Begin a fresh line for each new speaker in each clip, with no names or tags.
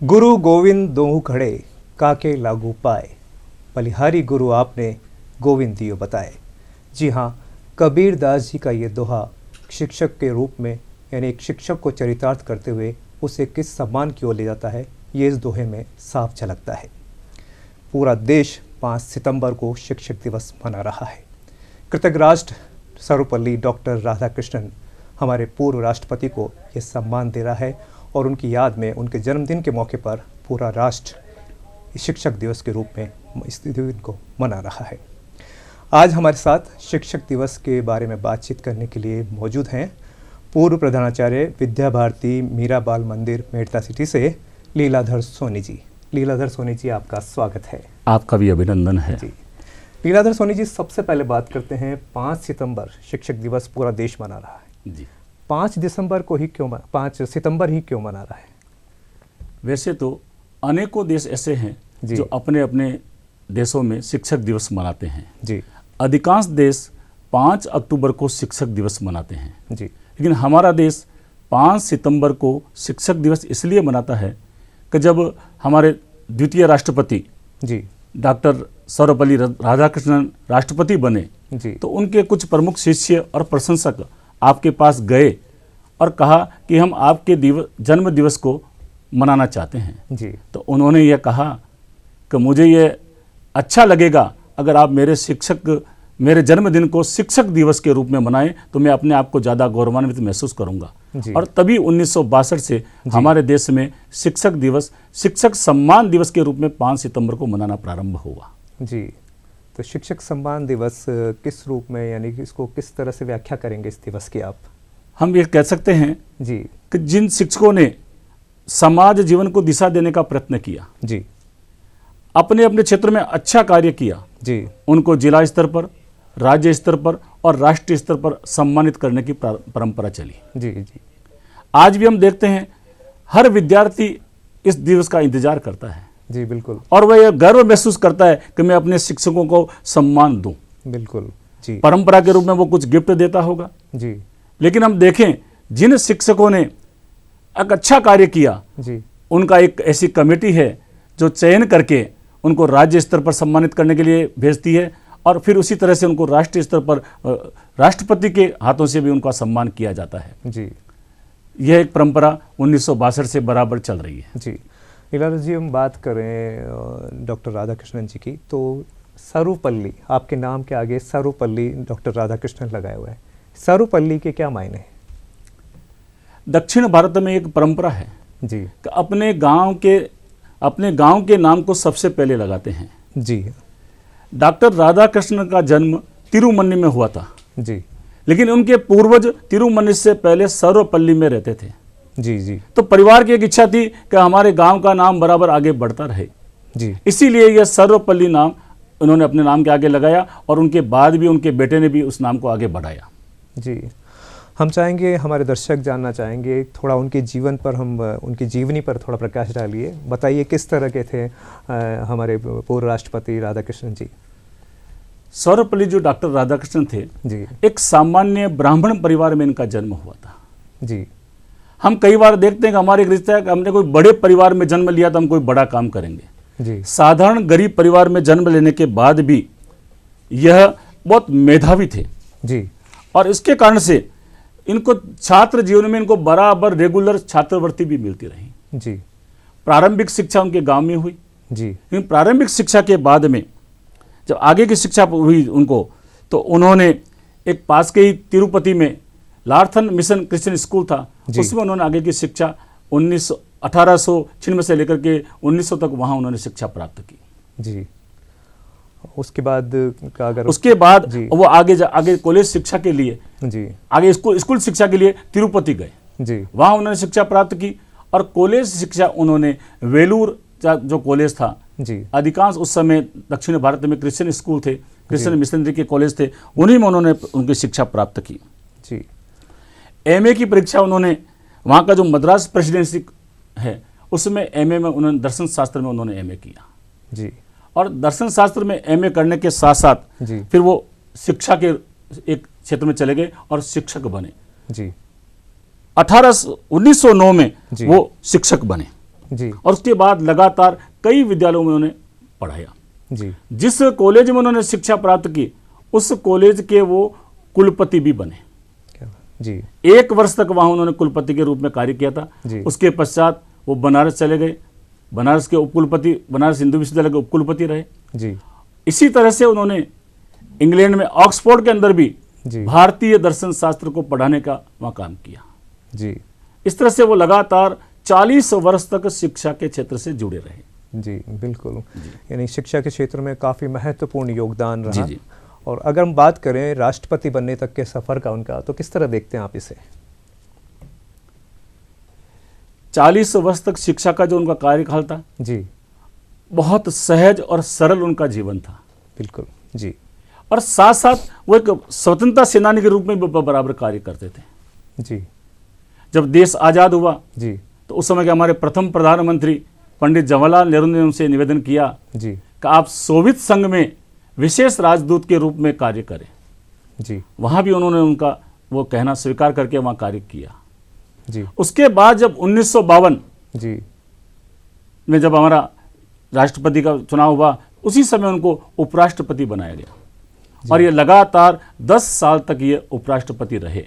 गुरु गोविंद दोहु खड़े काके लागू पाए, बलिहारी गुरु आपने गोविंद दियो बताए। जी हाँ, कबीर दास जी का ये दोहा शिक्षक के रूप में यानी एक शिक्षक को चरितार्थ करते हुए उसे किस सम्मान की ओर ले जाता है, ये इस दोहे में साफ झलकता है। पूरा देश 5 सितंबर को शिक्षक दिवस मना रहा है। कृतज्ञ राष्ट्र सर्वपल्ली डॉक्टर राधाकृष्णन हमारे पूर्व राष्ट्रपति को ये सम्मान दे रहा है और उनकी याद में उनके जन्मदिन के मौके पर पूरा राष्ट्र शिक्षक दिवस के रूप में इस दिन को मना रहा है। आज हमारे साथ शिक्षक दिवस के बारे में बातचीत करने के लिए मौजूद हैं पूर्व प्रधानाचार्य विद्या भारती मीरा बाल मंदिर मेड़ता सिटी से लीलाधर सोनी जी। लीलाधर सोनी जी, आपका स्वागत है।
आपका भी अभिनंदन है
जी। लीलाधर सोनी जी, सबसे पहले बात करते हैं 5 सितंबर शिक्षक दिवस पूरा देश मना रहा है
जी।
5 सितंबर ही क्यों मना रहा है?
वैसे तो अनेकों देश ऐसे हैं जो अपने अपने देशों में शिक्षक दिवस मनाते हैं
जी।
अधिकांश देश 5 अक्टूबर को शिक्षक दिवस मनाते हैं
जी।
लेकिन हमारा देश 5 सितंबर को शिक्षक दिवस इसलिए मनाता है कि जब हमारे द्वितीय राष्ट्रपति
जी
डॉक्टर सर्वपल्ली राधाकृष्णन राष्ट्रपति बने
जी
तो उनके कुछ प्रमुख शिष्य और प्रशंसक आपके पास गए और कहा कि हम आपके जन्म दिवस को मनाना चाहते हैं
जी।
तो उन्होंने ये कहा कि मुझे ये अच्छा लगेगा अगर आप मेरे जन्मदिन को शिक्षक दिवस के रूप में मनाएं तो मैं अपने आप को ज़्यादा गौरवान्वित महसूस करूंगा। और तभी 1962 से हमारे देश में शिक्षक दिवस शिक्षक सम्मान दिवस के रूप में 5 सितंबर को मनाना प्रारंभ हुआ।
जी। तो शिक्षक सम्मान दिवस किस रूप में, यानी कि इसको किस तरह से व्याख्या करेंगे इस दिवस की आप?
हम ये कह सकते हैं
जी
कि जिन शिक्षकों ने समाज जीवन को दिशा देने का प्रयत्न किया,
जी,
अपने अपने क्षेत्र में अच्छा कार्य किया,
जी,
उनको जिला स्तर पर, राज्य स्तर पर और राष्ट्रीय स्तर पर सम्मानित करने की परंपरा चली।
जी जी।
आज भी हम देखते हैं हर विद्यार्थी इस दिवस का इंतजार करता है।
जी बिल्कुल।
और वह यह गर्व महसूस करता है कि मैं अपने शिक्षकों को सम्मान दूं।
बिल्कुल जी।
परंपरा के रूप में वो कुछ गिफ्ट देता होगा
जी।
लेकिन हम देखें जिन शिक्षकों ने एक अच्छा कार्य किया
जी,
उनका एक ऐसी कमेटी है जो चयन करके उनको राज्य स्तर पर सम्मानित करने के लिए भेजती है और फिर उसी तरह से उनको राष्ट्रीय स्तर पर राष्ट्रपति के हाथों से भी उनका सम्मान किया जाता है।
जी।
यह एक परंपरा 1962 से बराबर चल रही है।
जी। लीलाधर जी, हम बात करें डॉक्टर राधाकृष्णन जी की, तो सर्वपल्ली, आपके नाम के आगे सर्वपल्ली डॉक्टर राधाकृष्णन लगाए हुए हैं। सर्वपल्ली के क्या मायने हैं?
दक्षिण भारत में एक परंपरा है
जी
कि अपने गांव के नाम को सबसे पहले लगाते हैं।
जी।
डॉक्टर राधाकृष्णन का जन्म तिरुमन्नी में हुआ था
जी
लेकिन उनके पूर्वज तिरुमन्नी से पहले सर्वपल्ली में रहते थे।
जी जी।
तो परिवार की एक इच्छा थी कि हमारे गांव का नाम बराबर आगे बढ़ता रहे,
जी।
इसीलिए यह सर्वपल्ली नाम उन्होंने अपने नाम के आगे लगाया और उनके बाद भी उनके बेटे ने भी उस नाम को आगे बढ़ाया।
जी। हम चाहेंगे, हमारे दर्शक जानना चाहेंगे थोड़ा उनके जीवन पर, हम उनकी जीवनी पर थोड़ा प्रकाश डालिए। बताइए किस तरह के थे हमारे पूर्व राष्ट्रपति राधाकृष्णन जी?
सर्वपल्ली जो डॉक्टर राधाकृष्णन थे
जी,
एक सामान्य ब्राह्मण परिवार में इनका जन्म हुआ था।
जी।
हम कई बार देखते हैं कि हमारे एक रिश्ता है कि हमने कोई बड़े परिवार में जन्म लिया तो हम कोई बड़ा काम करेंगे।
जी।
साधारण गरीब परिवार में जन्म लेने के बाद भी यह बहुत मेधावी थे।
जी।
और इसके कारण से इनको छात्र जीवन में इनको बराबर रेगुलर छात्रवृत्ति भी मिलती रही।
जी।
प्रारंभिक शिक्षा उनके गांव में हुई।
जी।
लेकिन प्रारंभिक शिक्षा के बाद में जब आगे की शिक्षा हुई उनको, तो उन्होंने एक पास के ही तिरुपति में लार्थन मिशन क्रिश्चियन स्कूल था, उसमें उन्होंने आगे की शिक्षा 1896 से लेकर के 1900 तक वहां उन्होंने शिक्षा प्राप्त की।
जी। उसके बाद का अगर
उसके बाद वो आगे कॉलेज शिक्षा के लिए,
जी,
आगे स्कूल शिक्षा के लिए तिरुपति गए।
जी।
वहां उन्होंने शिक्षा प्राप्त की और कॉलेज शिक्षा उन्होंने वेलूर जो कॉलेज था,
जी,
अधिकांश उस समय दक्षिण भारत में क्रिश्चियन स्कूल थे, क्रिश्चियन मिशनरी के कॉलेज थे, उन्हीं में उन्होंने उनकी शिक्षा प्राप्त की।
जी।
एमए की परीक्षा उन्होंने, वहाँ का जो मद्रास प्रेसिडेंसी है उसमें एमए में उन्होंने दर्शन शास्त्र में उन्होंने एमए किया।
जी।
और दर्शन शास्त्र में एमए करने के साथ साथ फिर वो शिक्षा के एक क्षेत्र में चले गए और शिक्षक बने।
जी।
1909 में वो शिक्षक बने।
जी
और उसके बाद लगातार कई विद्यालयों में उन्होंने पढ़ाया।
जी
जिस कॉलेज में उन्होंने शिक्षा प्राप्त की उस कॉलेज के वो कुलपति भी बने।
जी
1 वर्ष तक वहां उन्होंने कुलपति के रूप में कार्य किया था।
जी
उसके पश्चात वो बनारस चले गए, बनारस के उपकुलपति, बनारस हिंदू विश्वविद्यालय के उपकुलपति रहे।
जी
इसी तरह से उन्होंने इंग्लैंड में ऑक्सफोर्ड के अंदर भी
जी
भारतीय दर्शन शास्त्र को पढ़ाने का वहां काम किया।
जी
इस तरह से वो लगातार 40 वर्ष तक शिक्षा के क्षेत्र से जुड़े रहे।
जी बिल्कुल, यानी शिक्षा के क्षेत्र में काफ़ी महत्वपूर्ण योगदान रहा।
जी।
और अगर हम बात करें राष्ट्रपति बनने तक के सफ़र का उनका, तो किस तरह देखते हैं आप इसे?
40 वर्ष तक शिक्षा का जो उनका कार्यकाल था,
जी
बहुत सहज और सरल उनका जीवन था।
बिल्कुल। जी
और साथ साथ वो एक स्वतंत्रता सेनानी के रूप में भी बराबर कार्य करते थे।
जी
जब देश आज़ाद हुआ
जी
तो उस समय के हमारे प्रथम प्रधानमंत्री पंडित जवाहरलाल नेहरू ने उनसे निवेदन किया
जी
कि आप सोवियत संघ में विशेष राजदूत के रूप में कार्य करें।
जी
वहाँ भी उन्होंने उनका वो कहना स्वीकार करके वहाँ कार्य किया।
जी
उसके बाद जब 1952
जी
में जब हमारा राष्ट्रपति का चुनाव हुआ, उसी समय उनको उपराष्ट्रपति बनाया गया और ये लगातार 10 साल तक ये उपराष्ट्रपति रहे।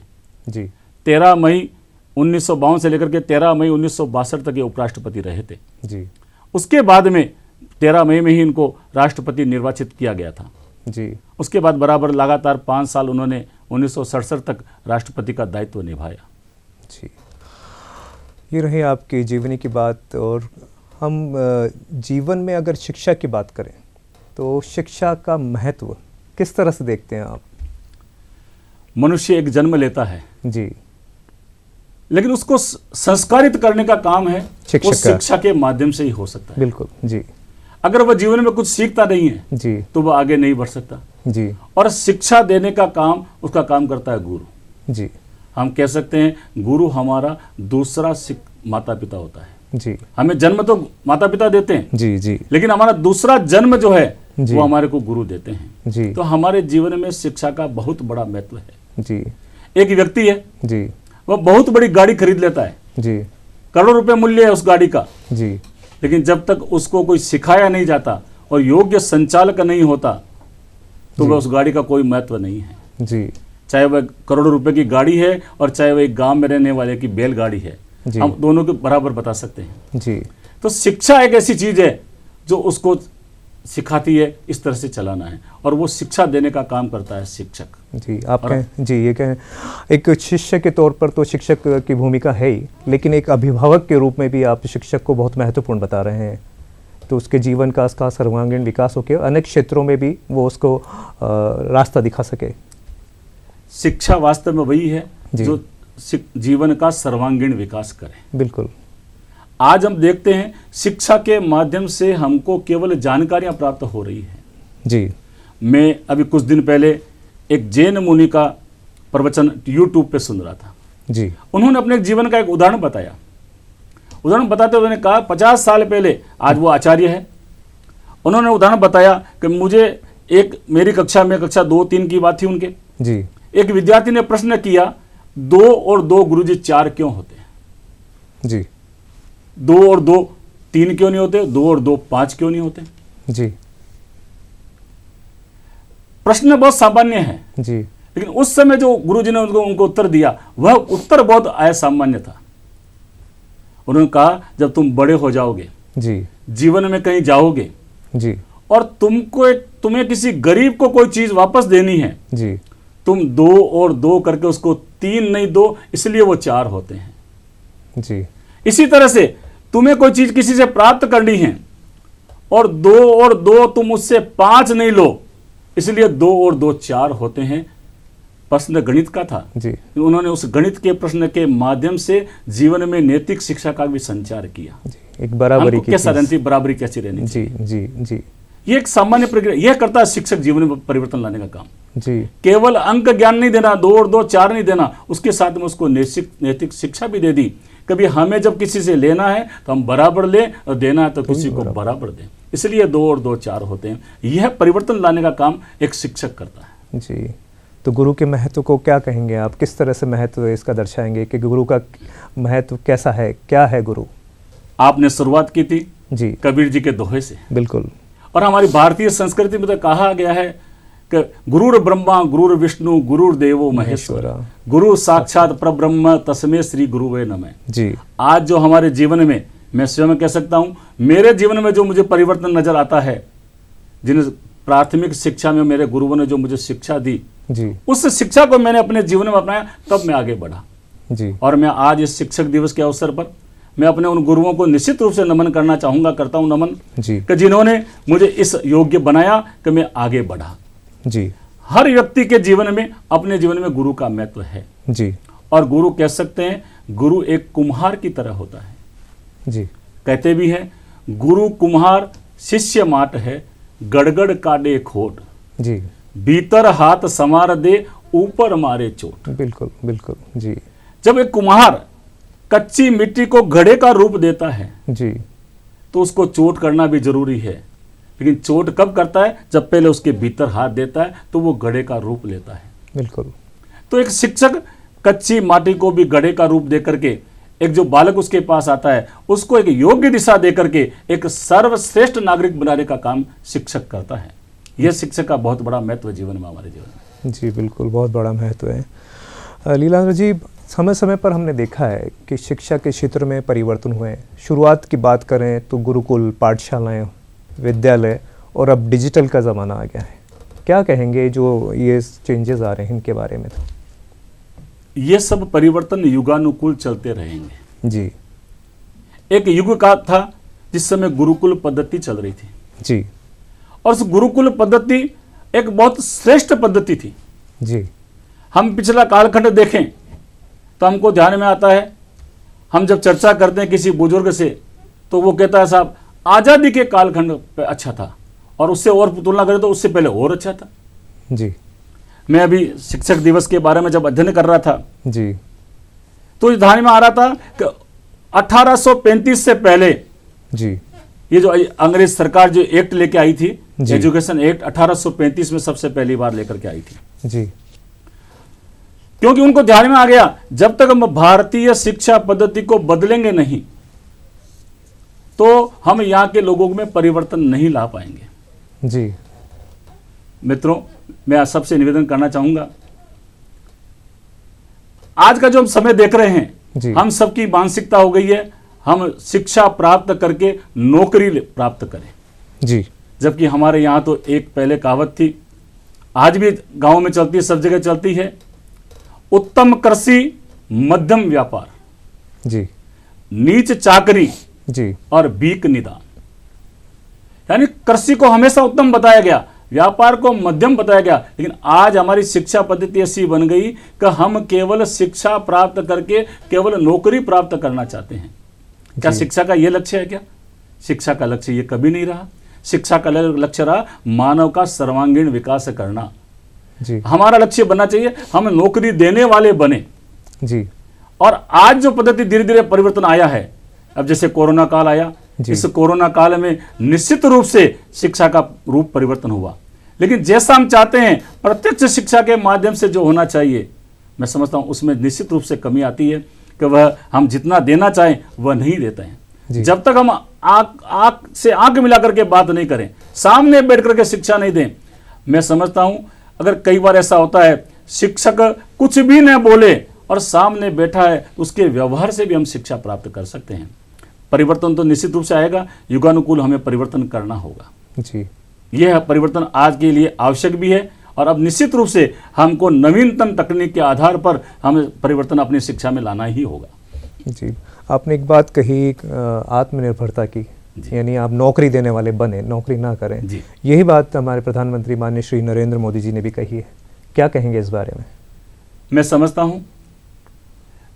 जी
13 मई 1952 से लेकर के 13 मई 1962 तक ये उपराष्ट्रपति रहे थे।
जी
उसके बाद में 13 मई में ही इनको राष्ट्रपति निर्वाचित किया गया था।
जी
उसके बाद बराबर लगातार 5 साल उन्होंने 1967 तक राष्ट्रपति का दायित्व निभाया।
जी, ये रही आपकी जीवनी की बात। और हम जीवन में अगर शिक्षा की बात करें तो शिक्षा का महत्व किस तरह से देखते हैं आप?
मनुष्य एक जन्म लेता है
जी,
लेकिन उसको संस्कारित करने का काम है वो शिक्षा के माध्यम से ही हो सकता है।
बिल्कुल। जी
अगर वह जीवन में कुछ सीखता नहीं है
जी
तो वह आगे नहीं बढ़ सकता।
जी
और शिक्षा देने का काम उसका काम करता है गुरु।
जी
हम कह सकते हैं गुरु हमारा दूसरा माता पिता होता है।
जी
हमें जन्म तो माता पिता देते हैं
जी जी
लेकिन हमारा दूसरा जन्म जो है वो हमारे को गुरु देते हैं।
जी
तो हमारे जीवन में शिक्षा का बहुत बड़ा महत्व है।
जी
एक व्यक्ति है,
जी
वह बहुत बड़ी गाड़ी खरीद लेता है,
जी
करोड़ों रुपए मूल्य है उस गाड़ी का,
जी
लेकिन जब तक उसको कोई सिखाया नहीं जाता और योग्य संचालक नहीं होता तो वह उस गाड़ी का कोई महत्व नहीं है।
जी
चाहे वह करोड़ों रुपए की गाड़ी है और चाहे वह एक गांव में रहने वाले की बैलगाड़ी है, हम दोनों को बराबर बता सकते हैं।
जी
तो शिक्षा एक ऐसी चीज है जो उसको सिखाती है इस तरह से चलाना है और वो शिक्षा देने का काम करता है शिक्षक।
जी आप कहें, जी ये कहें, एक शिक्षक के तौर पर तो शिक्षक की भूमिका है ही, लेकिन एक अभिभावक के रूप में भी आप शिक्षक को बहुत महत्वपूर्ण बता रहे हैं। तो उसके जीवन का उसका सर्वांगीण विकास हो के अनेक क्षेत्रों में भी वो उसको रास्ता दिखा सके।
शिक्षा वास्तव में वही है जो जीवन का सर्वांगीण विकास करे।
बिल्कुल।
आज हम देखते हैं शिक्षा के माध्यम से हमको केवल जानकारियां प्राप्त हो रही है।
जी
मैं अभी कुछ दिन पहले एक जैन मुनि का प्रवचन YouTube पे सुन रहा था।
जी
उन्होंने अपने जीवन का एक उदाहरण बताया। उदाहरण बताते हुए उन्होंने कहा 50 साल पहले, आज वो आचार्य है, उन्होंने उदाहरण बताया कि मुझे एक मेरी कक्षा में कक्षा 2-3 की बात थी उनके,
जी
एक विद्यार्थी ने प्रश्न किया 2 और 2 गुरुजी 4 क्यों होते हैं?
जी
2 और 2 3 क्यों नहीं होते? 2 और 2 5 क्यों नहीं होते?
जी
प्रश्न बहुत सामान्य है
जी
लेकिन उस समय जो गुरुजी ने उनको उत्तर दिया वह उत्तर बहुत असामान्य था। उन्होंने कहा जब तुम बड़े हो जाओगे,
जी
जीवन में कहीं जाओगे
जी
और तुम्हें किसी गरीब को कोई चीज वापस देनी है,
जी
तुम 2 और 2 करके उसको 3 नहीं दो, इसलिए वो 4 होते हैं।
जी
इसी तरह से तुम्हें कोई चीज किसी से प्राप्त करनी है और 2 और 2 तुम उससे 5 नहीं लो, इसलिए 2 और 2 4 होते हैं। प्रश्न गणित का था
जी
उन्होंने उस गणित के प्रश्न के माध्यम से जीवन में नैतिक शिक्षा का भी संचार किया।
जी एक बराबरी की
कैसा रहती, बराबरी कैसी रहनी।
जी जी जी
ये एक सामान्य प्रक्रिया, यह करता है शिक्षक जीवन में परिवर्तन लाने का काम।
जी
केवल अंक ज्ञान नहीं देना, 2 और 2 4 नहीं देना, उसके साथ में उसको नैतिक शिक्षा भी दे दी। कभी हमें जब किसी से लेना है तो हम बराबर लें और देना है तो किसी को बराबर दें, इसलिए 2 और 2 4 होते हैं। यह परिवर्तन लाने का काम एक शिक्षक करता है।
जी तो गुरु के महत्व को क्या कहेंगे आप? किस तरह से महत्व इसका दर्शाएंगे कि गुरु का महत्व कैसा है, क्या है गुरु?
आपने शुरुआत की थी
जी
कबीर जी के दोहे से,
बिल्कुल।
और हमारी भारतीय संस्कृति में तो कहा गया है कि गुरुर ब्रह्मा गुरुर विष्णु गुरुर देवो महेश्वर, गुरु साक्षात परब्रह्म तस्मै श्री गुरुवे नमः।
जी
आज जो हमारे जीवन में, मैं स्वयं कह सकता हूं, मेरे जीवन में जो मुझे परिवर्तन नजर आता है, जिन प्राथमिक शिक्षा में मेरे गुरुओं ने जो मुझे शिक्षा दी,
जी
उस शिक्षा को मैंने अपने जीवन में अपनाया, तब मैं आगे बढ़ा।
जी
और मैं आज इस शिक्षक दिवस के अवसर पर मैं अपने उन गुरुओं को निश्चित रूप से नमन करना चाहूंगा, करता हूं नमन,
जी
कि जिन्होंने मुझे इस योग्य बनाया कि मैं आगे बढ़ा।
जी
हर व्यक्ति के जीवन में, अपने जीवन में गुरु का महत्व है,
जी
और गुरु कह सकते हैं गुरु एक कुम्हार की तरह होता है।
जी
कहते भी हैं गुरु कुम्हार शिष्य माट है, गड़गड़ काटे खोट,
जी
भीतर हाथ समार दे ऊपर मारे चोट।
बिल्कुल बिल्कुल। जी
जब एक कुम्हार कच्ची मिट्टी को घड़े का रूप देता है
जी
तो उसको चोट करना भी जरूरी है, लेकिन चोट कब करता है? जब पहले उसके भीतर हाथ देता है तो वो घड़े का रूप लेता है।
बिल्कुल।
तो एक शिक्षक कच्ची माटी को भी घड़े का रूप दे करके, एक जो बालक उसके पास आता है उसको एक योग्य दिशा दे करके एक सर्वश्रेष्ठ नागरिक बनाने का काम शिक्षक करता है। यह शिक्षक का बहुत बड़ा महत्व है जीवन में, हमारे जीवन में।
जी बिल्कुल, बहुत बड़ा महत्व है। लीलाधर जी, समय समय पर हमने देखा है कि शिक्षा के क्षेत्र में परिवर्तन हुए हैं। शुरुआत की बात करें तो गुरुकुल, पाठशालाएं, विद्यालय, और अब डिजिटल का ज़माना आ गया है। क्या कहेंगे जो ये चेंजेस आ रहे हैं इनके बारे में? तो
ये सब परिवर्तन युगानुकूल चलते रहेंगे।
जी
एक युग का था जिस समय गुरुकुल पद्धति चल रही थी,
जी
और उस गुरुकुल पद्धति एक बहुत श्रेष्ठ पद्धति थी।
जी
हम पिछला कालखंड देखें तो हमको ध्यान में आता है, हम जब चर्चा करते हैं किसी बुजुर्ग से तो वो कहता है साहब आज़ादी के कालखंड पे अच्छा था, और उससे और तुलना करें तो उससे पहले और अच्छा था।
जी
मैं अभी शिक्षक दिवस के बारे में जब अध्ययन कर रहा था
जी
तो इस ध्यान में आ रहा था कि 1835 से पहले
जी
ये जो अंग्रेज सरकार जो एक्ट लेके आई थी,
जी।
एजुकेशन एक्ट 1835 में सबसे पहली बार लेकर के आई थी।
जी
क्योंकि उनको ध्यान में आ गया जब तक हम भारतीय शिक्षा पद्धति को बदलेंगे नहीं तो हम यहाँ के लोगों में परिवर्तन नहीं ला पाएंगे।
जी
मित्रों, मैं आज सबसे निवेदन करना चाहूंगा, आज का जो हम समय देख रहे
जी।
हैं, हम सबकी मानसिकता हो गई है हम शिक्षा प्राप्त करके नौकरी प्राप्त करें।
जी
जबकि हमारे यहाँ तो एक पहले कहावत थी, आज भी गांव में चलती है, सब जगह चलती है, उत्तम कृषि मध्यम व्यापार,
जी
नीच चाकरी
जी
और बीक निदान। यानी कृषि को हमेशा उत्तम बताया गया, व्यापार को मध्यम बताया गया, लेकिन आज हमारी शिक्षा पद्धति ऐसी बन गई कि हम केवल शिक्षा प्राप्त करके केवल नौकरी प्राप्त करना चाहते हैं। क्या शिक्षा का यह लक्ष्य है? क्या शिक्षा का लक्ष्य ये कभी नहीं रहा। शिक्षा का लक्ष्य रहा मानव का सर्वांगीण विकास करना।
जी
हमारा लक्ष्य बनना चाहिए हम नौकरी देने वाले बने।
जी
और आज जो पद्धति धीरे धीरे परिवर्तन आया है, अब जैसे कोरोना काल आया, इस कोरोना काल में निश्चित रूप से शिक्षा का रूप परिवर्तन हुआ, लेकिन जैसा हम चाहते हैं प्रत्यक्ष शिक्षा के माध्यम से जो होना चाहिए, मैं समझता हूं उसमें निश्चित रूप से कमी आती है कि वह हम जितना देना चाहें वह नहीं देते हैं। जब तक हम आंख से आंख मिलाकर के बात नहीं करें, सामने बैठ करके शिक्षा नहीं दें, मैं समझता हूं अगर कई बार ऐसा होता है शिक्षक कुछ भी न बोले और सामने बैठा है उसके व्यवहार से भी हम शिक्षा प्राप्त कर सकते हैं। परिवर्तन तो निश्चित रूप से आएगा, युगानुकूल हमें परिवर्तन करना होगा।
जी
यह परिवर्तन आज के लिए आवश्यक भी है, और अब निश्चित रूप से हमको नवीनतम तकनीक के आधार पर हमें परिवर्तन अपनी शिक्षा में लाना ही होगा।
जी आपने एक बात कही आत्मनिर्भरता की, यानी आप नौकरी देने वाले बने, नौकरी ना करें। यही बात हमारे प्रधानमंत्री माननीय श्री नरेंद्र मोदी जी ने भी कही है। क्या कहेंगे इस बारे में?
मैं समझता हूं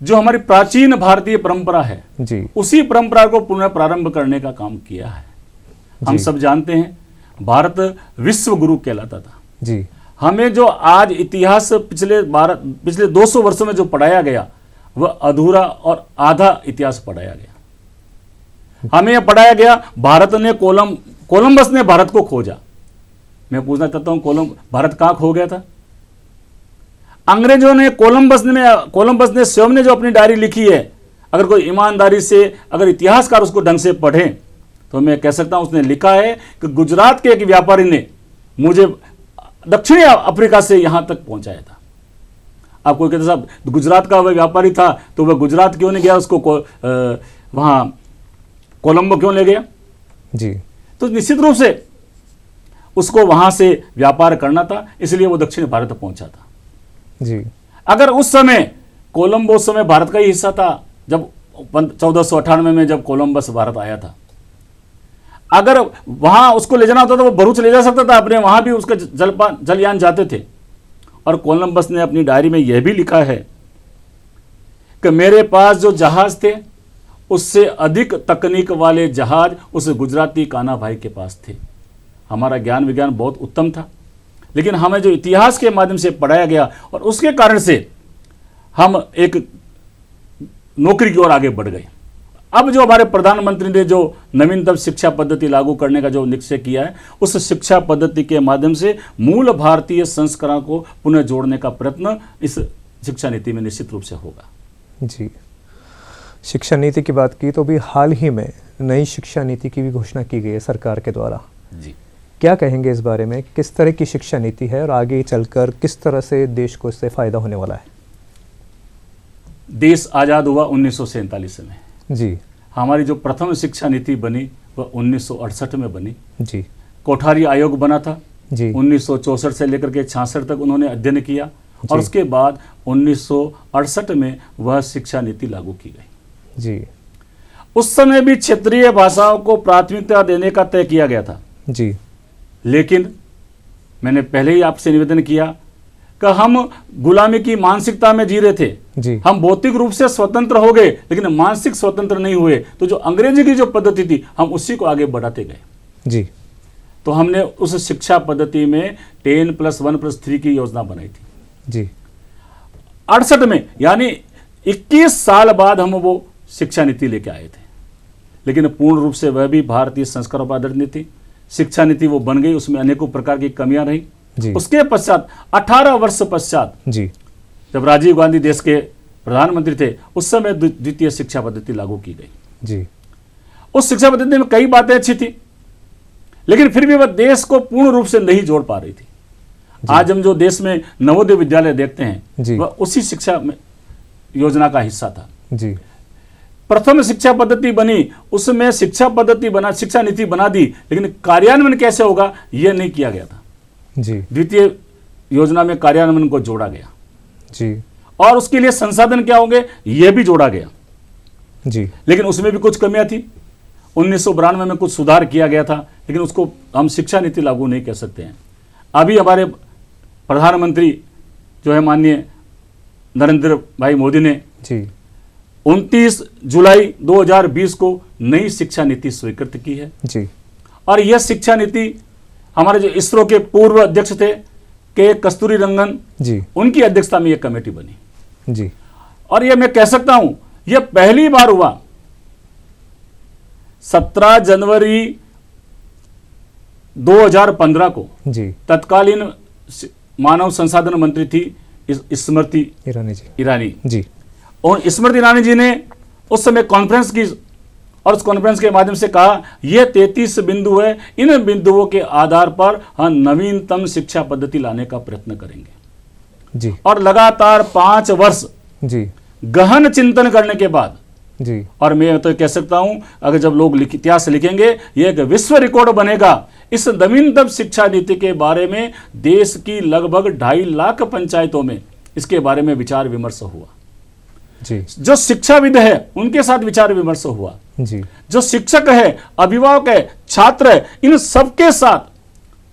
जो हमारी प्राचीन भारतीय परंपरा है
जी
उसी परंपरा को पुनः प्रारंभ करने का काम किया है। हम सब जानते हैं भारत विश्व गुरु कहलाता था।
जी
हमें जो आज इतिहास पिछले 200 वर्षों में जो पढ़ाया गया वह अधूरा और आधा इतिहास पढ़ाया गया। हमें यह पढ़ाया गया भारत ने कोलंबस ने भारत को खोजा। मैं पूछना चाहता हूं भारत कहां खो गया था? अंग्रेजों ने कोलंबस ने स्वयं ने जो अपनी डायरी लिखी है, अगर कोई ईमानदारी से अगर इतिहासकार उसको ढंग से पढ़ें तो मैं कह सकता हूं उसने लिखा है कि गुजरात के एक व्यापारी ने मुझे दक्षिणी अफ्रीका से यहां तक पहुंचाया था। आप कोई कहते साहब गुजरात का वह व्यापारी था तो वह गुजरात क्यों नहीं गया, उसको वहां कोलंबो क्यों ले गया
जी।
तो निश्चित रूप से उसको वहां से व्यापार करना था, इसलिए वो दक्षिण भारत पहुंचा था
जी।
अगर उस समय कोलंबो उस समय भारत का ही हिस्सा था, जब 1498 में जब कोलंबस भारत आया था, अगर वहां उसको ले जाना होता तो वो भरूच ले जा सकता था अपने, वहां भी उसके जलयान जाते थे। और कोलंबस ने अपनी डायरी में यह भी लिखा है कि मेरे पास जो जहाज थे उससे अधिक तकनीक वाले जहाज उस गुजराती कान्हा भाई के पास थे। हमारा ज्ञान विज्ञान बहुत उत्तम था, लेकिन हमें जो इतिहास के माध्यम से पढ़ाया गया और उसके कारण से हम एक नौकरी की ओर आगे बढ़ गए। अब जो हमारे प्रधानमंत्री ने जो नवीनतम शिक्षा पद्धति लागू करने का जो निश्चय किया है, उस शिक्षा पद्धति के माध्यम से मूल भारतीय संस्कारों को पुनः जोड़ने का प्रयत्न इस शिक्षा नीति में निश्चित रूप से होगा।
जी, शिक्षा नीति की बात की तो भी हाल ही में नई शिक्षा नीति की भी घोषणा की गई है सरकार के द्वारा।
जी,
क्या कहेंगे इस बारे में, किस तरह की शिक्षा नीति है और आगे चलकर किस तरह से देश को इससे फायदा होने वाला है?
देश आज़ाद हुआ 1947 में
जी।
हमारी जो प्रथम शिक्षा नीति बनी वह 1968 में बनी
जी।
कोठारी आयोग बना था
जी।
1964 से लेकर के 66 तक उन्होंने अध्ययन किया और उसके बाद 1968 में वह शिक्षा नीति लागू की गई।
जी।
उस समय भी क्षेत्रीय भाषाओं को प्राथमिकता देने का तय किया गया था।
जी।
लेकिन मैंने पहले ही आपसे निवेदन किया कि हम गुलामी की मानसिकता में जी रहे थे।
जी।
हम भौतिक रूप से स्वतंत्र हो गए लेकिन मानसिक स्वतंत्र नहीं हुए, तो जो अंग्रेजी की जो पद्धति थी हम उसी को आगे बढ़ाते गए।
जी।
तो हमने उस शिक्षा पद्धति में 10+1+3 की योजना बनाई थी। जी। 68 में यानी 21 साल बाद हम वो शिक्षा नीति लेके आए थे, लेकिन पूर्ण रूप से वह भी भारतीय संस्कारों पर आधारित नहीं थी। शिक्षा नीति वो बन गई, उसमें अनेकों प्रकार की कमियां रही। उसके पश्चात 18 वर्ष पश्चात
जी,
जब राजीव गांधी देश के प्रधानमंत्री थे उस समय द्वितीय शिक्षा पद्धति लागू की गई।
जी।
उस शिक्षा पद्धति में कई बातें अच्छी थी, लेकिन फिर भी वह देश को पूर्ण रूप से नहीं जोड़ पा रही थी। आज हम जो देश में नवोदय विद्यालय देखते हैं वह उसी शिक्षा योजना का हिस्सा था।
जी।
प्रथम शिक्षा पद्धति बनी, उसमें शिक्षा नीति बना दी, लेकिन कार्यान्वयन कैसे होगा यह नहीं किया गया था।
जी।
द्वितीय योजना में कार्यान्वयन को जोड़ा गया।
जी।
और उसके लिए संसाधन क्या होंगे यह भी जोड़ा गया।
जी।
लेकिन उसमें भी कुछ कमियां थी। 1992 में कुछ सुधार किया गया था, लेकिन उसको हम शिक्षा नीति लागू नहीं कह सकते हैं। अभी हमारे प्रधानमंत्री जो है माननीय नरेंद्र भाई मोदी ने
जी
29 जुलाई 2020 को नई शिक्षा नीति स्वीकृत की है।
जी।
और यह शिक्षा नीति हमारे जो इसरो के पूर्व अध्यक्ष थे के कस्तूरी रंगन जी, उनकी अध्यक्षता में यह कमेटी बनी।
जी।
और यह मैं कह सकता हूं यह पहली बार हुआ। 17 जनवरी 2015 को जी तत्कालीन मानव संसाधन मंत्री थी स्मृति ईरानी जी, और स्मृति ईरानी जी ने उस समय कॉन्फ्रेंस की और उस कॉन्फ्रेंस के माध्यम से कहा यह 33 बिंदु है, इन बिंदुओं के आधार पर हम नवीनतम शिक्षा पद्धति लाने का प्रयत्न करेंगे जी। और लगातार 5 वर्ष जी गहन चिंतन करने के बाद जी, और मैं तो कह सकता हूं अगर जब लोग इतिहास लिखेंगे यह एक विश्व रिकॉर्ड बनेगा। इस नवीनतम शिक्षा नीति के बारे में देश की लगभग 2.5 लाख पंचायतों में इसके बारे में विचार विमर्श हुआ जी। जो शिक्षाविद है उनके साथ विचार विमर्श हुआ जी। जो शिक्षक है, अभिभावक है, छात्र है, इन सबके साथ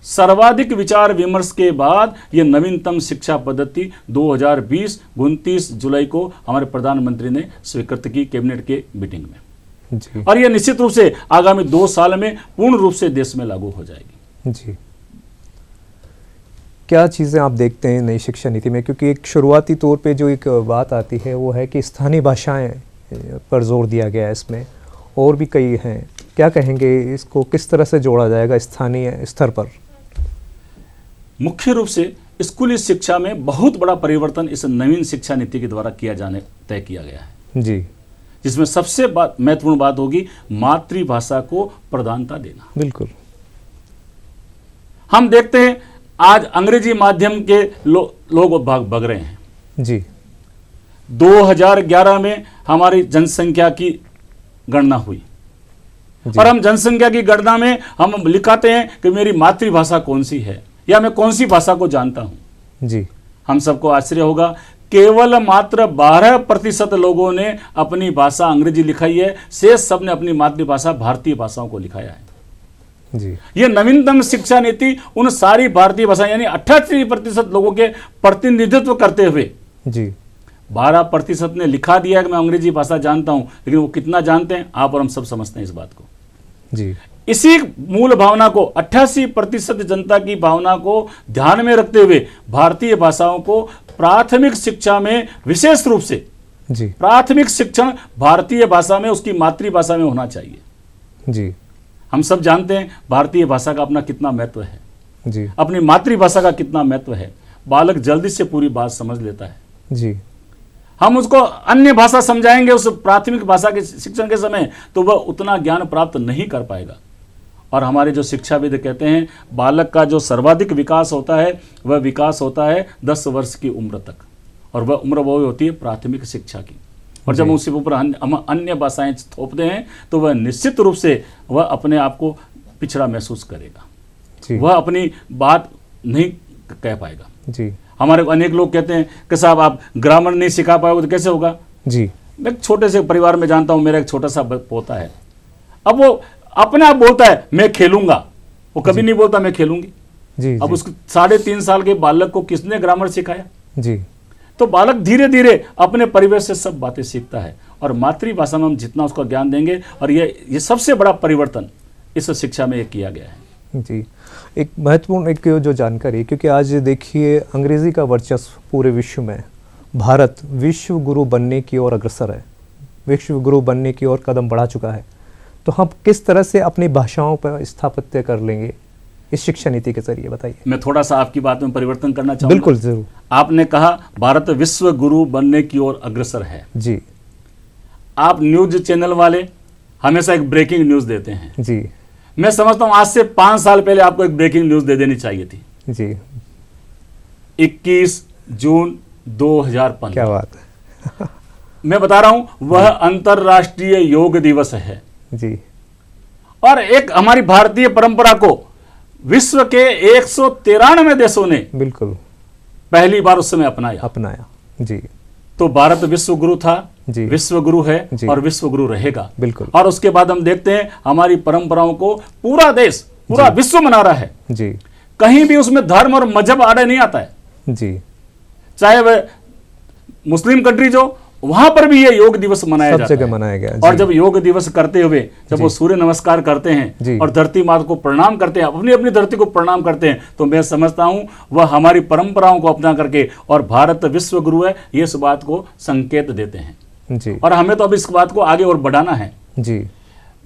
सर्वाधिक विचार विमर्श के बाद यह नवीनतम शिक्षा पद्धति 2020 29 जुलाई को हमारे प्रधानमंत्री ने स्वीकृत की कैबिनेट के मीटिंग में जी। और यह निश्चित रूप से आगामी 2 साल में पूर्ण रूप से देश में लागू हो जाएगी
जी। क्या चीज़ें आप देखते हैं नई शिक्षा नीति में, क्योंकि एक शुरुआती तौर पे जो एक बात आती है वो है कि स्थानीय भाषाएं पर जोर दिया गया है, इसमें और भी कई हैं, क्या कहेंगे इसको किस तरह से जोड़ा जाएगा स्थानीय स्तर पर?
मुख्य रूप से स्कूली शिक्षा में बहुत बड़ा परिवर्तन इस नवीन शिक्षा नीति के द्वारा तय किया गया है जी। जिसमें सबसे महत्वपूर्ण बात होगी मातृभाषा को प्रधानता देना।
बिल्कुल।
हम देखते हैं आज अंग्रेजी माध्यम के लोग भाग रहे हैं
जी।
2011 में हमारी जनसंख्या की गणना हुई और हम जनसंख्या की गणना में हम लिखाते हैं कि मेरी मातृभाषा कौन सी है या मैं कौन सी भाषा को जानता हूं
जी।
हम सबको आश्चर्य होगा, केवल मात्र 12% लोगों ने अपनी भाषा अंग्रेजी लिखाई है, शेष सब ने अपनी मातृभाषा भारतीय भाषाओं को लिखाया है
जी।
ये नवीनतम शिक्षा नीति उन सारी भारतीय भाषा यानी 88% लोगों के प्रतिनिधित्व करते हुए
जी
12% ने लिखा दिया कि मैं अंग्रेजी भाषा जानता हूं, लेकिन वो कितना जानते हैं आप और हम सब समझते हैं इस बात को
जी।
इसी मूल भावना को 88% जनता की भावना को ध्यान में रखते हुए भारतीय भाषाओं को प्राथमिक शिक्षा में विशेष रूप से
जी
प्राथमिक शिक्षण भारतीय भाषा में उसकी मातृभाषा में होना चाहिए
जी।
हम सब जानते हैं भारतीय भाषा का अपना कितना महत्व है
जी
अपनी मातृभाषा का कितना महत्व है। बालक जल्दी से पूरी बात समझ लेता है।
जी।
हम उसको अन्य भाषा समझाएंगे उस प्राथमिक भाषा के शिक्षण के समय तो वह उतना ज्ञान प्राप्त नहीं कर पाएगा। और हमारे जो शिक्षाविद कहते हैं बालक का जो सर्वाधिक विकास होता है वह विकास होता है 10 वर्ष की उम्र तक, और वह उम्र वो होती है प्राथमिक शिक्षा की। और जब उसी ऊपर हम अन्य भाषाएं थोपते हैं तो वह निश्चित रूप से वह अपने आप को पिछड़ा महसूस करेगा, वह अपनी बात नहीं कह पाएगा जी। हमारे अनेक लोग कहते हैं कि साहब आप ग्रामर नहीं सिखा पाओगे तो कैसे होगा जी। मैं एक छोटे से परिवार में जानता हूं, मेरा एक छोटा सा पोता है, अब वो अपने आप बोलता है मैं खेलूंगा, वो कभी नहीं बोलता मैं खेलूंगी जी। अब उसको 3.5 साल के बालक को किसने ग्रामर सिखाया जी। तो बालक धीरे धीरे अपने परिवेश से सब बातें सीखता है और मातृभाषा में हम जितना उसको ज्ञान देंगे, और ये सबसे बड़ा परिवर्तन इस शिक्षा में किया गया है
जी। एक महत्वपूर्ण एक जो जानकारी, क्योंकि आज देखिए अंग्रेजी का वर्चस्व पूरे विश्व में, भारत विश्व गुरु बनने की ओर अग्रसर है, विश्व गुरु बनने की ओर कदम बढ़ा चुका है। तो हम किस तरह से अपनी भाषाओं पर स्थापित्य कर लेंगे इस शिक्षा नीति के जरिए, बताइए।
मैं थोड़ा सा आपकी बात में परिवर्तन करना चाहूंगा।
बिल्कुल, जरूर।
आपने कहा भारत विश्व गुरु बनने की ओर अग्रसर है
जी।
आप न्यूज चैनल वाले हमेशा एक ब्रेकिंग न्यूज देते हैं
जी।
मैं समझता हूं आज से 5 साल पहले आपको एक ब्रेकिंग न्यूज दे देनी चाहिए थी
जी।
21 जून 2015।
क्या बात है।
मैं बता रहा हूं वह अंतर्राष्ट्रीय योग दिवस है
जी।
और एक हमारी भारतीय परंपरा को विश्व के 193 देशों ने
बिल्कुल
पहली बार उस समय अपनाया जी। तो भारत विश्व गुरु था जी, विश्व गुरु है और विश्व गुरु रहेगा बिल्कुल। और उसके बाद हम देखते हैं हमारी परंपराओं को पूरा देश पूरा विश्व मना रहा है जी। कहीं भी उसमें धर्म और मजहब आड़े नहीं आता है जी। चाहे वह मुस्लिम कंट्रीज हो, वहां पर भी ये योग दिवस मनाया जाता है, सब जगह मनाया गया। और जब योग दिवस करते हुए जब वो सूर्य नमस्कार करते हैं और धरती माता को प्रणाम करते हैं, अपनी अपनी धरती को प्रणाम करते हैं, तो मैं समझता हूं वह हमारी परंपराओं को अपना करके और भारत विश्व गुरु है ये इस बात को संकेत देते हैं जी। और हमें तो अब इस बात को आगे और बढ़ाना है जी।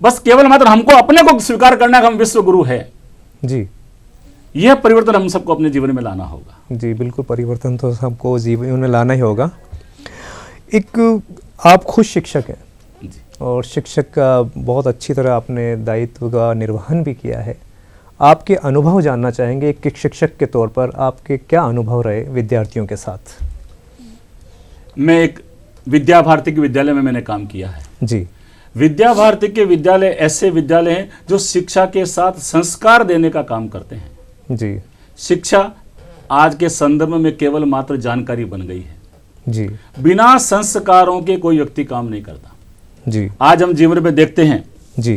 बस केवल मात्र हमको अपने को स्वीकार करना है कि हम विश्व गुरु है जी। यह परिवर्तन हम सबको अपने जीवन में लाना होगा
जी। बिल्कुल, परिवर्तन तो सबको जीवन में लाना ही होगा। एक आप खुद शिक्षक हैं और शिक्षक का बहुत अच्छी तरह आपने दायित्व का निर्वहन भी किया है। आपके अनुभव जानना चाहेंगे, एक शिक्षक के तौर पर आपके क्या अनुभव रहे विद्यार्थियों के साथ।
मैं एक विद्या भारती के विद्यालय में मैंने काम किया है जी। विद्या भारती के विद्यालय ऐसे विद्यालय हैं जो शिक्षा के साथ संस्कार देने का काम करते हैं जी। शिक्षा आज के संदर्भ में केवल मात्र जानकारी बन गई है जी। बिना संस्कारों के कोई व्यक्ति काम नहीं करता जी। आज हम जीवन में देखते हैं जी,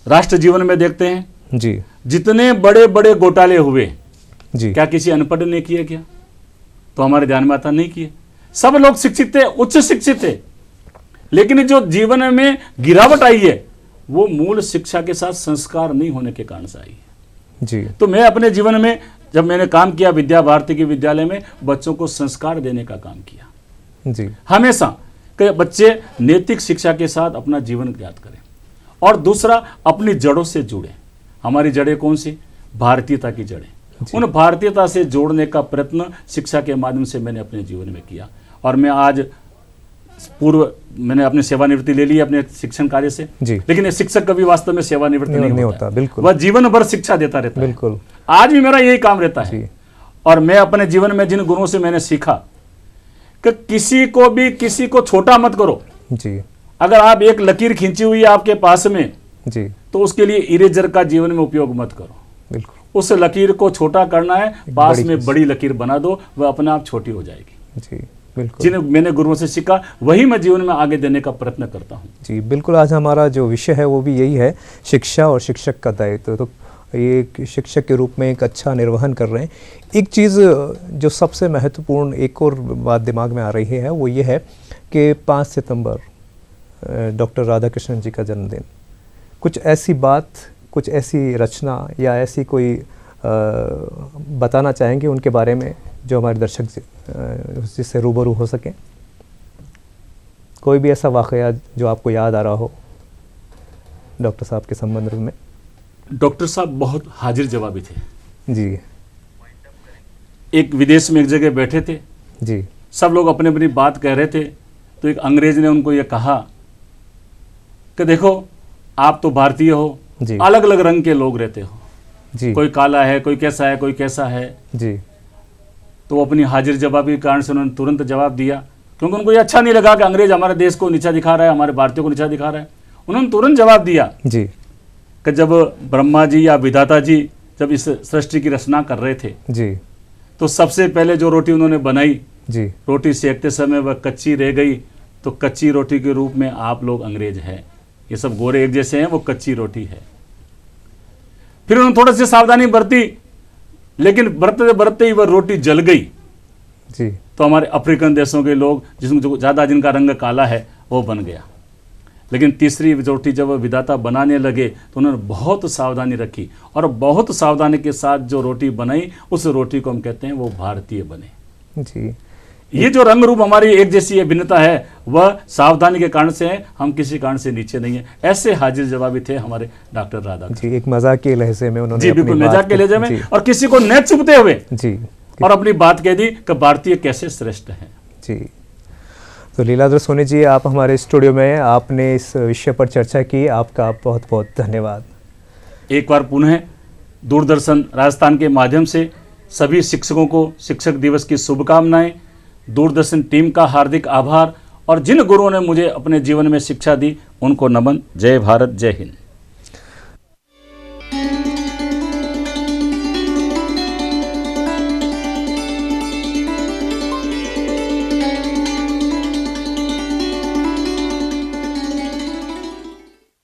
राष्ट्र जीवन में देखते हैं जी, जितने बड़े बड़े घोटाले हुए जी, क्या किसी अनपढ़ ने किए क्या? तो हमारे ध्यान में आता नहीं किए। सब लोग शिक्षित थे, उच्च शिक्षित थे, लेकिन जो जीवन में गिरावट आई है वो मूल शिक्षा के साथ संस्कार नहीं होने के कारण से आई है जी। तो मैं अपने जीवन में जब मैंने काम किया विद्या भारती के विद्यालय में, बच्चों को संस्कार देने का काम किया जी। हमेशा कि बच्चे नैतिक शिक्षा के साथ अपना जीवन ज्ञात करें और दूसरा अपनी जड़ों से जुड़े। हमारी जड़ें कौन सी? भारतीयता की जड़ें। उन भारतीयता से जोड़ने का प्रयत्न शिक्षा के माध्यम से मैंने अपने जीवन में किया और मैं आज पूर्व मैंने अपनी सेवानिवृत्ति ले ली है अपने शिक्षण कार्य से
जी।
लेकिन ये शिक्षक कभी वास्तव में सेवानिवृत्त नहीं होता,
बिल्कुल।
वह जीवन भर शिक्षा देता रहता है।
बिल्कुल।
आज भी मेरा यही काम रहता है।
जी।
और मैं अपने जीवन में जिन गुरुओं से मैंने सीखा कि किसी को छोटा मत करो
जी।
अगर आप एक लकीर खींची हुई है आपके पास में
जी।
तो उसके लिए इरेजर का जीवन में उपयोग मत करो।
बिल्कुल।
उस लकीर को छोटा करना है, पास में बड़ी लकीर बना दो, वह अपने आप छोटी हो जाएगी।
जी बिल्कुल।
जिन्हें मैंने गुरुओं से सीखा वही मैं जीवन में आगे देने का प्रयत्न करता हूँ।
जी बिल्कुल। आज हमारा जो विषय है वो भी यही है, शिक्षा और शिक्षक का दायित्व। तो ये एक शिक्षक के रूप में एक अच्छा निर्वहन कर रहे हैं। एक चीज़ जो सबसे महत्वपूर्ण एक और बात दिमाग में आ रही है वो ये है कि 5 सितंबर डॉक्टर राधाकृष्णन जी का जन्मदिन, कुछ ऐसी बात, कुछ ऐसी रचना या ऐसी कोई बताना चाहेंगे उनके बारे में जो हमारे दर्शक जिससे रूबरू हो सकें? कोई भी ऐसा वाक़या जो आपको याद आ रहा हो डॉक्टर साहब के संबंध में?
डॉक्टर साहब बहुत हाजिर जवाबी थे
जी।
एक विदेश में एक जगह बैठे थे
जी।
सब लोग अपनी अपनी बात कह रहे थे तो एक अंग्रेज ने उनको ये कहा कि देखो आप तो भारतीय हो, अलग अलग रंग के लोग रहते हो
जी।
कोई काला है, कोई कैसा है, कोई कैसा है
जी।
तो वो अपनी हाजिर जवाबी के कारण से उन्होंने तुरंत जवाब दिया, क्योंकि उनको ये अच्छा नहीं लगा कि अंग्रेज हमारे देश को नीचा दिखा रहा है, हमारे भारतीयों को नीचा दिखा रहा है। उन्होंने तुरंत जवाब दिया
जी
कि जब ब्रह्मा जी या विधाता जी जब इस सृष्टि की रचना कर रहे थे
जी
तो सबसे पहले जो रोटी उन्होंने बनाई
जी,
रोटी सेकते समय वह कच्ची रह गई, तो कच्ची रोटी के रूप में आप लोग अंग्रेज हैं, ये सब गोरे एक जैसे हैं, वो कच्ची रोटी है। फिर उन्होंने थोड़ी सी सावधानी बरती, लेकिन बरतते बरतते ही वह रोटी जल गई
जी।
तो हमारे अफ्रीकन देशों के लोग जिसमें ज़्यादा जिनका रंग काला है वो बन गया। लेकिन तीसरी रोटी जब वह विधाता बनाने लगे तो उन्होंने बहुत सावधानी रखी और बहुत सावधानी के साथ जो रोटी बनाई उस रोटी को हम कहते हैं वो भारतीय बने
जी।
ये जो रंग रूप हमारी एक जैसी ये भिन्नता है वह सावधानी के कारण से है, हम किसी कारण से नीचे नहीं है। ऐसे हाजिर जवाबी थे हमारे डॉक्टर राधा
जी। एक मजाक के लहजे में उन्होंने
जी बिल्कुल मजाक के लहजे में और किसी को न चुभते हुए
जी
और अपनी बात कह दी कि भारतीय कैसे श्रेष्ठ हैं।
जी। तो लीलाधर सोनी जी, आप हमारे स्टूडियो में आपने इस विषय पर चर्चा की, आपका बहुत बहुत धन्यवाद।
एक बार पुनः दूरदर्शन राजस्थान के माध्यम से सभी शिक्षकों को शिक्षक दिवस की शुभकामनाएं, दूरदर्शन टीम का हार्दिक आभार और जिन गुरुओं ने मुझे अपने जीवन में शिक्षा दी उनको नमन। जय भारत, जय हिंद।